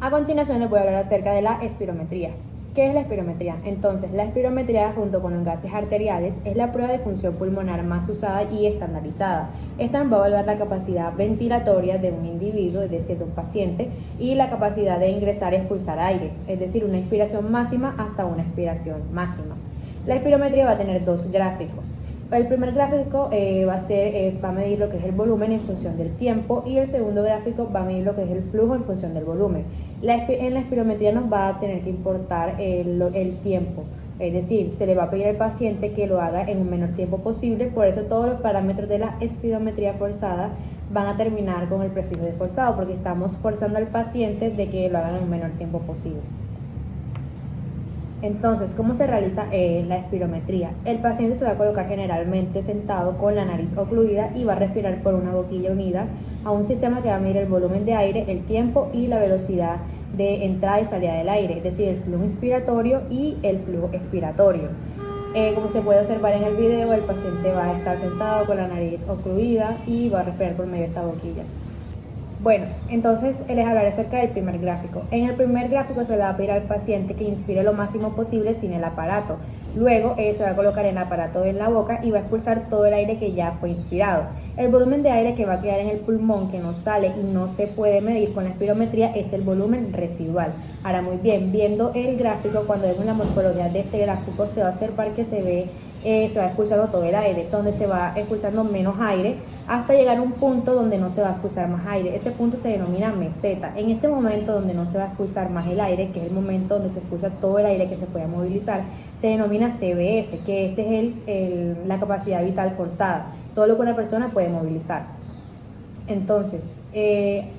A continuación les voy a hablar acerca de la espirometría. ¿Qué es la espirometría? Entonces, la espirometría junto con los gases arteriales es la prueba de función pulmonar más usada y estandarizada. Esta va a evaluar la capacidad ventilatoria de un individuo, es decir, de un paciente, y la capacidad de ingresar y expulsar aire, es decir, una inspiración máxima hasta una expiración máxima. La espirometría va a tener dos gráficos. El primer gráfico va a medir lo que es el volumen en función del tiempo, y el segundo gráfico va a medir lo que es el flujo en función del volumen. En la espirometría nos va a tener que importar el tiempo, es decir, se le va a pedir al paciente que lo haga en un menor tiempo posible. Por eso todos los parámetros de la espirometría forzada van a terminar con el prefijo de forzado, porque estamos forzando al paciente de que lo haga en un menor tiempo posible. Entonces, ¿cómo se realiza la espirometría? El paciente se va a colocar generalmente sentado con la nariz ocluida y va a respirar por una boquilla unida a un sistema que va a medir el volumen de aire, el tiempo y la velocidad de entrada y salida del aire, es decir, el flujo inspiratorio y el flujo expiratorio. Como se puede observar en el video, el paciente va a estar sentado con la nariz ocluida y va a respirar por medio de esta boquilla. Bueno, entonces les hablaré acerca del primer gráfico. En el primer gráfico se le va a pedir al paciente que inspire lo máximo posible sin el aparato. Luego se va a colocar el aparato en la boca y va a expulsar todo el aire que ya fue inspirado. El volumen de aire que va a quedar en el pulmón, que no sale y no se puede medir con la espirometría, es el volumen residual. Ahora, muy bien, viendo el gráfico, cuando vemos la morfología de este gráfico, se va a observar que se va expulsando todo el aire, donde se va expulsando menos aire hasta llegar a un punto donde no se va a expulsar más aire. Ese punto se denomina meseta. En este momento donde no se va a expulsar más el aire, que es el momento donde se expulsa todo el aire que se puede movilizar, se denomina CVF, que este es la capacidad vital forzada, todo lo que una persona puede movilizar. Entonces,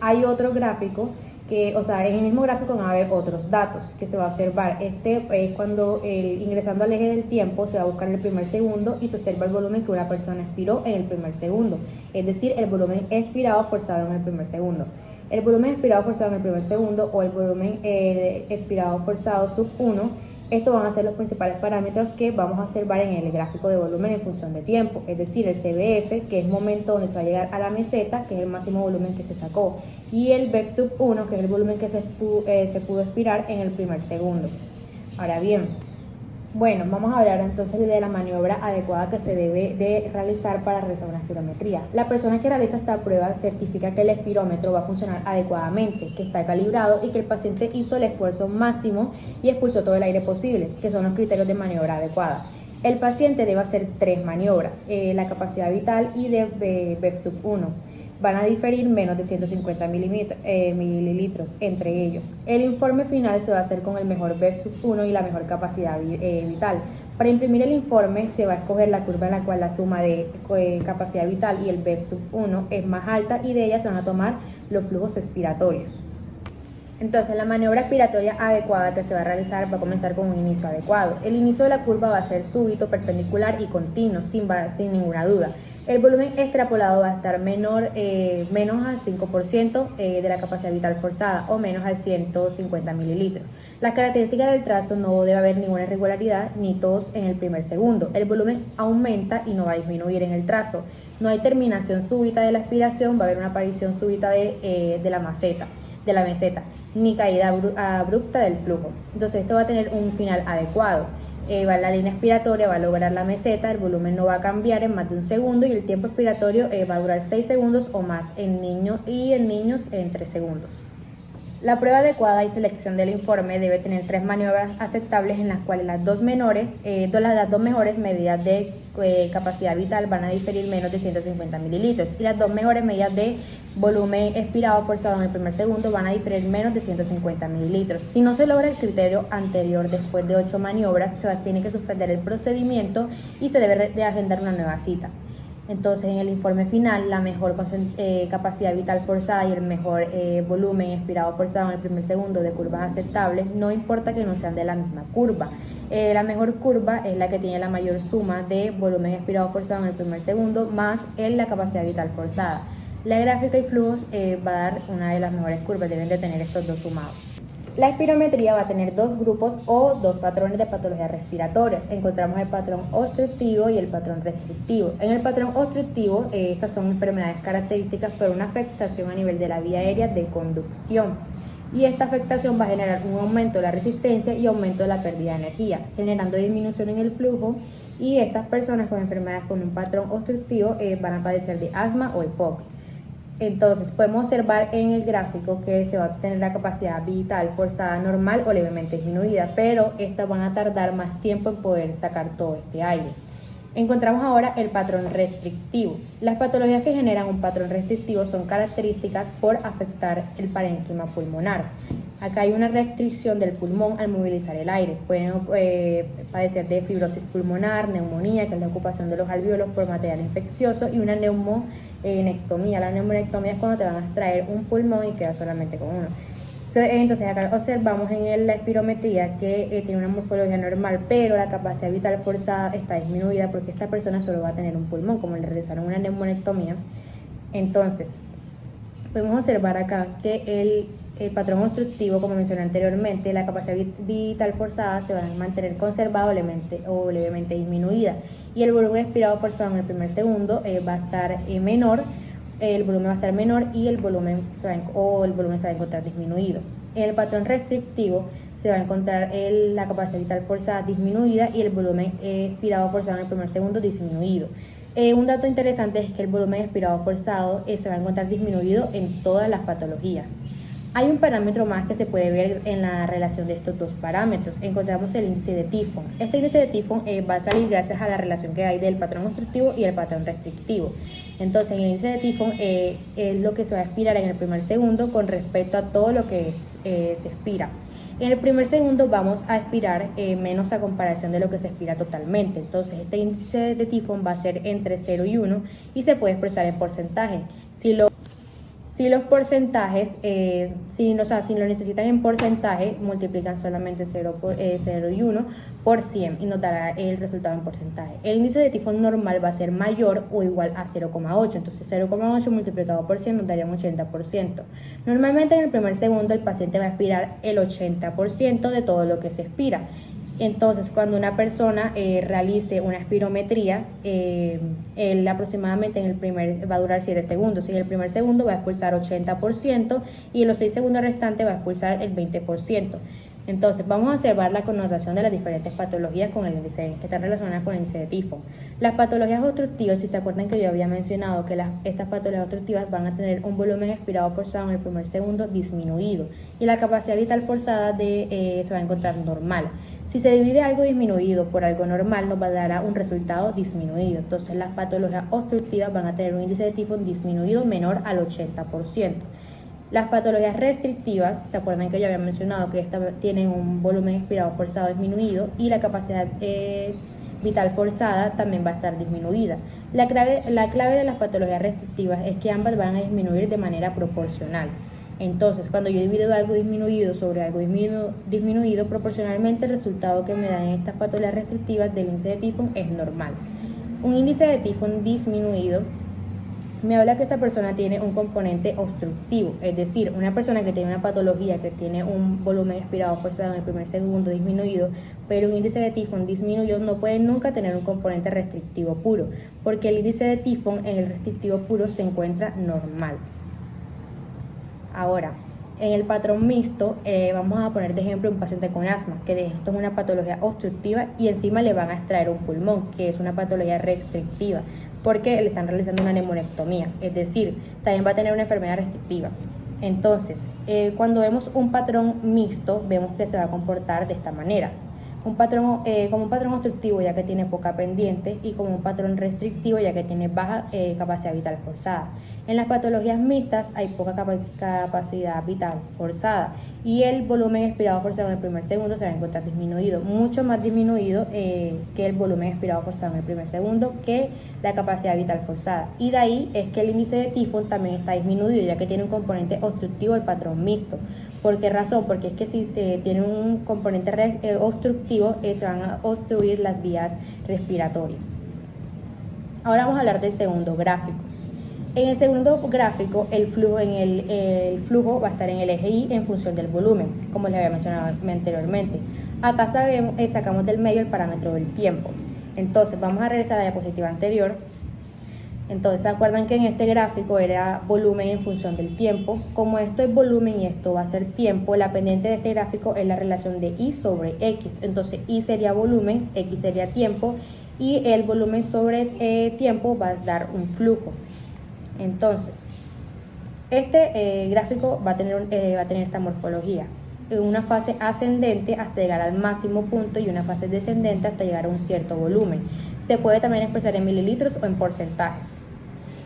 hay otro gráfico en el mismo gráfico van a haber otros datos que se va a observar. Este es cuando ingresando al eje del tiempo se va a buscar en el primer segundo y se observa el volumen que una persona expiró en el primer segundo, es decir, el volumen expirado forzado en el primer segundo. El volumen expirado forzado en el primer segundo o el volumen expirado forzado sub 1. Estos van a ser los principales parámetros que vamos a observar en el gráfico de volumen en función de tiempo, es decir, el CVF, que es el momento donde se va a llegar a la meseta, que es el máximo volumen que se sacó, y el BEF sub 1, que es el volumen que se pudo expirar en el primer segundo. Ahora bien, bueno, vamos a hablar entonces de la maniobra adecuada que se debe de realizar para realizar una espirometría. La persona que realiza esta prueba certifica que el espirómetro va a funcionar adecuadamente, que está calibrado y que el paciente hizo el esfuerzo máximo y expulsó todo el aire posible, que son los criterios de maniobra adecuada. El paciente debe hacer 3 maniobras, la capacidad vital y de BEF sub 1. Van a diferir menos de 150 mililitros entre ellos. El informe final se va a hacer con el mejor BEF sub 1 y la mejor capacidad vital. Para imprimir el informe se va a escoger la curva en la cual la suma de capacidad vital y el BEF sub 1 es más alta, y de ella se van a tomar los flujos expiratorios. Entonces, la maniobra expiratoria adecuada que se va a realizar va a comenzar con un inicio adecuado. El inicio de la curva va a ser súbito, perpendicular y continuo, sin ninguna duda. El volumen extrapolado va a estar menos al 5% de la capacidad vital forzada, o menos al 150 mililitros. Las características del trazo: no debe haber ninguna irregularidad ni tos en el primer segundo. El volumen aumenta y no va a disminuir en el trazo. No hay terminación súbita de la expiración, va a haber una aparición súbita de la meseta, ni caída abrupta del flujo. Entonces esto va a tener un final adecuado. La línea expiratoria va a lograr la meseta, el volumen no va a cambiar en más de un segundo y el tiempo expiratorio va a durar 6 segundos o más en niños en 3 segundos. La prueba adecuada y selección del informe debe tener 3 maniobras aceptables, en las cuales las dos mejores medidas de capacidad vital van a diferir menos de 150 mililitros y las 2 mejores medidas de volumen expirado forzado en el primer segundo van a diferir menos de 150 mililitros. Si no se logra el criterio anterior después de 8 maniobras, tiene que suspender el procedimiento y se debe de agendar una nueva cita. Entonces, en el informe final, la mejor capacidad vital forzada y el mejor volumen expirado forzado en el primer segundo de curvas aceptables, no importa que no sean de la misma curva. La mejor curva es la que tiene la mayor suma de volumen expirado forzado en el primer segundo más la capacidad vital forzada. La gráfica y flujos va a dar una de las mejores curvas, deben de tener estos dos sumados. La espirometría va a tener 2 grupos o 2 patrones de patologías respiratorias. Encontramos el patrón obstructivo y el patrón restrictivo. En el patrón obstructivo, estas son enfermedades características por una afectación a nivel de la vía aérea de conducción. y esta afectación va a generar un aumento de la resistencia y aumento de la pérdida de energía, generando disminución en el flujo, y estas personas con enfermedades con un patrón obstructivo van a padecer de asma o EPOC. Entonces podemos observar en el gráfico que se va a obtener la capacidad vital forzada normal o levemente disminuida, pero estas van a tardar más tiempo en poder sacar todo este aire. Encontramos ahora el patrón restrictivo. Las patologías que generan un patrón restrictivo son características por afectar el parénquima pulmonar. Acá hay una restricción del pulmón al movilizar el aire. Pueden padecer de fibrosis pulmonar, neumonía, que es la ocupación de los alvéolos por material infeccioso, y una neumonectomía. La neumonectomía es cuando te van a extraer un pulmón y queda solamente con uno. Entonces acá observamos en la espirometría que tiene una morfología normal, pero la capacidad vital forzada está disminuida porque esta persona solo va a tener un pulmón, como le realizaron una neumonectomía. Entonces podemos observar acá que el patrón obstructivo, como mencioné anteriormente, la capacidad vital forzada se va a mantener conservada o levemente disminuida, y el volumen expirado forzado en el primer segundo va a estar menor. El volumen va a estar menor y el volumen se va a encontrar disminuido. En el patrón restrictivo se va a encontrar la capacidad vital forzada disminuida y el volumen expirado forzado en el primer segundo disminuido. Un dato interesante es que el volumen expirado forzado se va a encontrar disminuido en todas las patologías. Hay un parámetro más que se puede ver en la relación de estos dos parámetros. Encontramos el índice de Tifon. Este índice de Tifon va a salir gracias a la relación que hay del patrón obstructivo y el patrón restrictivo. Entonces, el índice de Tifon es lo que se va a expirar en el primer segundo con respecto a todo lo que se expira. En el primer segundo vamos a expirar menos a comparación de lo que se expira totalmente. Entonces, este índice de Tifon va a ser entre 0 y 1 y se puede expresar en porcentaje. Si los porcentajes, si lo necesitan en porcentaje, multiplican solamente 0 y 1 por 100 y nos dará el resultado en porcentaje. El índice de Tifon normal va a ser mayor o igual a 0,8, entonces 0,8 multiplicado por 100 nos daría un 80%. Normalmente en el primer segundo el paciente va a expirar el 80% de todo lo que se expira. Entonces, cuando una persona realice una espirometría, él aproximadamente va a durar 7 segundos. En el primer segundo va a expulsar 80% y en los 6 segundos restantes va a expulsar el 20%. Entonces, vamos a observar la connotación de las diferentes patologías con el índice, que están relacionadas con el índice de Tifon. Las patologías obstructivas, si se acuerdan que yo había mencionado que estas patologías obstructivas van a tener un volumen expirado forzado en el primer segundo disminuido y la capacidad vital forzada se va a encontrar normal. Si se divide algo disminuido por algo normal, nos va a dar un resultado disminuido. Entonces, las patologías obstructivas van a tener un índice de Tifon disminuido menor al 80%. Las patologías restrictivas, ¿se acuerdan que yo había mencionado que estas tienen un volumen expirado forzado disminuido y la capacidad vital forzada también va a estar disminuida? La clave de las patologías restrictivas es que ambas van a disminuir de manera proporcional. Entonces, cuando yo divido algo disminuido sobre algo disminuido, proporcionalmente el resultado que me dan estas patologías restrictivas del índice de Tifon es normal. Un índice de Tifon disminuido me habla que esa persona tiene un componente obstructivo, es decir, una persona que tiene una patología que tiene un volumen expirado forzado en el primer segundo disminuido, pero un índice de Tifon disminuido, no puede nunca tener un componente restrictivo puro, porque el índice de Tifon en el restrictivo puro se encuentra normal. Ahora, en el patrón mixto, vamos a poner de ejemplo un paciente con asma, que esto es una patología obstructiva y encima le van a extraer un pulmón, que es una patología restrictiva, porque le están realizando una neumonectomía, es decir, también va a tener una enfermedad restrictiva. Entonces, cuando vemos un patrón mixto, vemos que se va a comportar de esta manera. Como un patrón obstructivo, ya que tiene poca pendiente, y como un patrón restrictivo, ya que tiene baja capacidad vital forzada. En las patologías mixtas hay poca capacidad vital forzada y el volumen expirado forzado en el primer segundo se va a encontrar disminuido, mucho más disminuido que el volumen expirado forzado en el primer segundo, que la capacidad vital forzada. Y de ahí es que el índice de Tifon también está disminuido, ya que tiene un componente obstructivo del patrón mixto. ¿Por qué razón? Porque es que si se tiene un componente obstructivo, se van a obstruir las vías respiratorias. Ahora vamos a hablar del segundo gráfico. En el segundo gráfico, el flujo va a estar en el eje Y en función del volumen, como les había mencionado anteriormente. Acá sacamos del medio el parámetro del tiempo. Entonces, vamos a regresar a la diapositiva anterior. Entonces, ¿se acuerdan que en este gráfico era volumen en función del tiempo? Como esto es volumen y esto va a ser tiempo, la pendiente de este gráfico es la relación de Y sobre X. Entonces, Y sería volumen, X sería tiempo, y el volumen sobre tiempo va a dar un flujo. Entonces, este gráfico va a tener esta morfología. Una fase ascendente hasta llegar al máximo punto y una fase descendente hasta llegar a un cierto volumen. Se puede también expresar en mililitros o en porcentajes.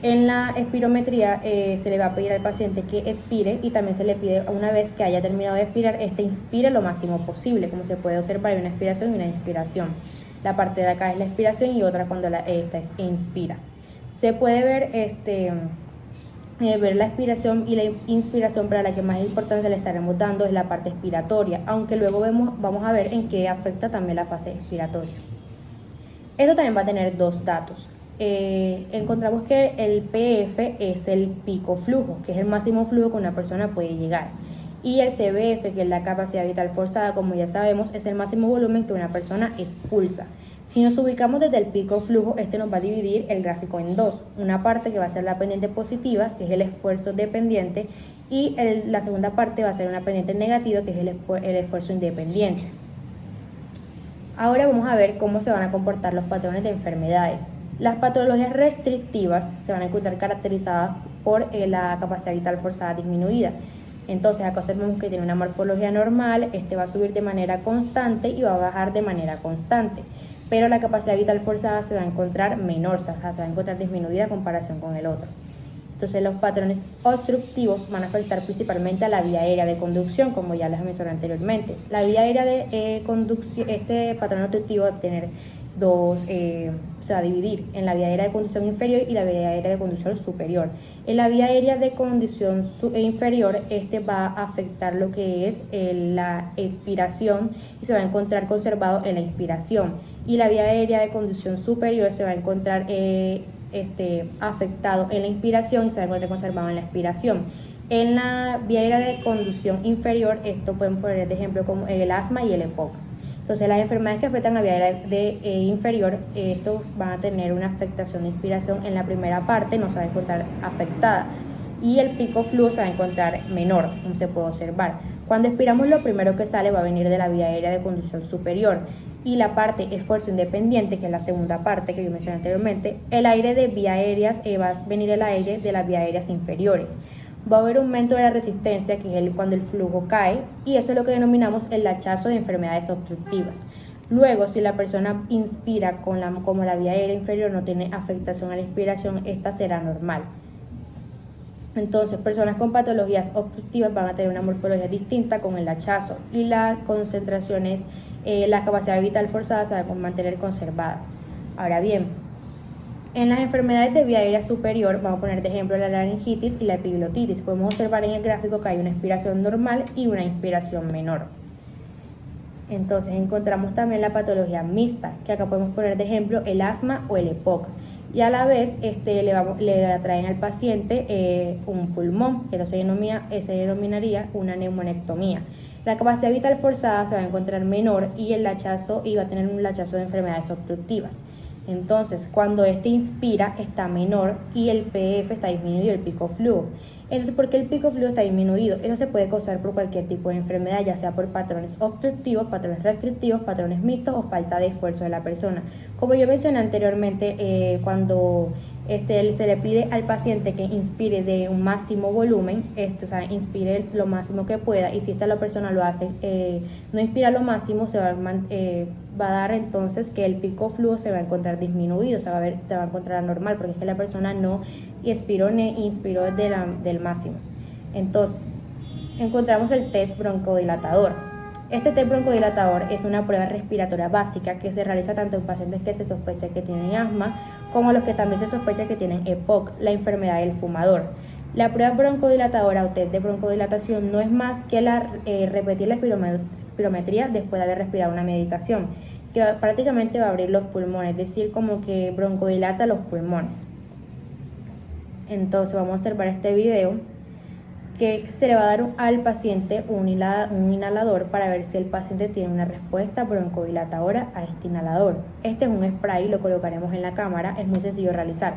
En la espirometría se le va a pedir al paciente que expire y también se le pide una vez que haya terminado de expirar, inspire lo máximo posible. Como se puede observar, hay una expiración y una inspiración. La parte de acá es la expiración y otra cuando esta es inspira. Se puede ver ver la expiración y la inspiración, pero la que más importancia le estaremos dando es la parte expiratoria, aunque luego vamos a ver en qué afecta también la fase expiratoria. Esto también va a tener dos datos. Encontramos que el PF es el pico flujo, que es el máximo flujo que una persona puede llegar, y el CBF, que es la capacidad vital forzada, como ya sabemos, es el máximo volumen que una persona expulsa. Si nos ubicamos desde el pico flujo, nos va a dividir el gráfico en dos. Una parte que va a ser la pendiente positiva, que es el esfuerzo dependiente, y la segunda parte va a ser una pendiente negativa, que es el esfuerzo independiente. Ahora vamos a ver cómo se van a comportar los patrones de enfermedades. Las patologías restrictivas se van a encontrar caracterizadas por la capacidad vital forzada disminuida. Entonces acá observamos que tiene una morfología normal, va a subir de manera constante y va a bajar de manera constante. Pero la capacidad vital forzada se va a encontrar menor, o sea, se va a encontrar disminuida en comparación con el otro. Entonces los patrones obstructivos van a afectar principalmente a la vía aérea de conducción, como ya les mencioné anteriormente. La vía aérea de conducción, este patrón obstructivo va a tener se va a dividir en la vía aérea de conducción inferior y la vía aérea de conducción superior. En la vía aérea de conducción inferior, va a afectar lo que es la expiración y se va a encontrar conservado en la inspiración. Y la vía aérea de conducción superior se va a encontrar afectado en la inspiración y se va a encontrar conservado en la expiración. En la vía aérea de conducción inferior, esto pueden poner de ejemplo como el asma y el EPOC. Entonces, las enfermedades que afectan la vía aérea inferior, estos van a tener una afectación de inspiración en la primera parte, no se va a encontrar afectada, y el pico flujo se va a encontrar menor, como se puede observar. Cuando expiramos, lo primero que sale va a venir de la vía aérea de conducción superior, y la parte esfuerzo independiente, que es la segunda parte que yo mencioné anteriormente, el aire de vía aéreas, va a venir el aire de las vías aéreas inferiores. Va a haber un aumento de la resistencia, que es cuando el flujo cae, y eso es lo que denominamos el hachazo de enfermedades obstructivas. Luego, si la persona inspira como la vía aérea inferior no tiene afectación a la inspiración, esta será normal. Entonces, personas con patologías obstructivas van a tener una morfología distinta con el hachazo, y las concentraciones, la capacidad vital forzada se va a mantener conservada. Ahora bien, en las enfermedades de vía aérea superior, vamos a poner de ejemplo la laringitis y la epiglotitis. Podemos observar en el gráfico que hay una expiración normal y una inspiración menor. Entonces encontramos también la patología mixta, que acá podemos poner de ejemplo el asma o el EPOC. Y a la vez le traen al paciente un pulmón, que se denominaría una neumonectomía. La capacidad vital forzada se va a encontrar menor y el hachazo va a tener un hachazo de enfermedades obstructivas. Entonces, cuando inspira está menor y el PF está disminuido, el pico flujo. Entonces, ¿por qué el pico flujo está disminuido? Eso se puede causar por cualquier tipo de enfermedad, ya sea por patrones obstructivos, patrones restrictivos, patrones mixtos o falta de esfuerzo de la persona. Como yo mencioné anteriormente, cuando se le pide al paciente que inspire de un máximo volumen, inspire lo máximo que pueda, y si la persona lo hace, no inspira lo máximo, va a dar entonces que el pico flujo se va a encontrar disminuido, se va a encontrar anormal, porque es que la persona no expiró ni inspiró del máximo. Entonces, encontramos el test broncodilatador. Este test broncodilatador es una prueba respiratoria básica que se realiza tanto en pacientes que se sospecha que tienen asma como los que también se sospecha que tienen EPOC, la enfermedad del fumador. La prueba broncodilatadora o test de broncodilatación no es más que repetir la espirometría después de haber respirado una medicación, que prácticamente va a abrir los pulmones, es decir, como que broncodilata los pulmones. Entonces vamos a observar este video que se le va a dar al paciente un inhalador para ver si el paciente tiene una respuesta broncodilatadora a este inhalador. Este es un spray, lo colocaremos en la cámara, es muy sencillo de realizar.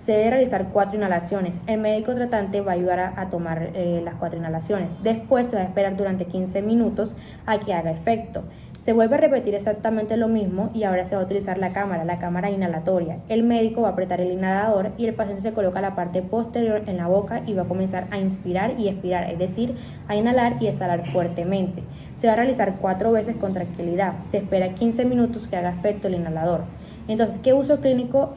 Se debe realizar 4 inhalaciones. El médico tratante va a ayudar a tomar las 4 inhalaciones. Después se va a esperar durante 15 minutos a que haga efecto. Se vuelve a repetir exactamente lo mismo y ahora se va a utilizar la cámara inhalatoria. El médico va a apretar el inhalador y el paciente se coloca la parte posterior en la boca y va a comenzar a inspirar y expirar, es decir, a inhalar y exhalar fuertemente. Se va a realizar 4 veces con tranquilidad. Se espera 15 minutos que haga efecto el inhalador. Entonces, ¿qué uso clínico?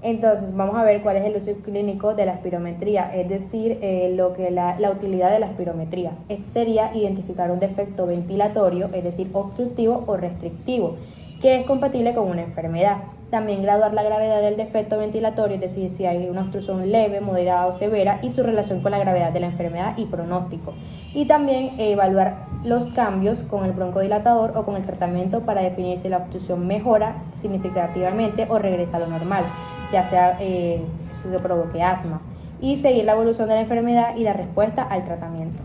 Entonces, vamos a ver cuál es el uso clínico de la espirometría, es decir, la utilidad de la espirometría. Este sería identificar un defecto ventilatorio, es decir, obstructivo o restrictivo, que es compatible con una enfermedad. También graduar la gravedad del defecto ventilatorio, es decir, si hay una obstrucción leve, moderada o severa, y su relación con la gravedad de la enfermedad y pronóstico. Y también evaluar los cambios con el broncodilatador o con el tratamiento para definir si la obstrucción mejora significativamente o regresa a lo normal, ya sea que provoque asma, y seguir la evolución de la enfermedad y la respuesta al tratamiento.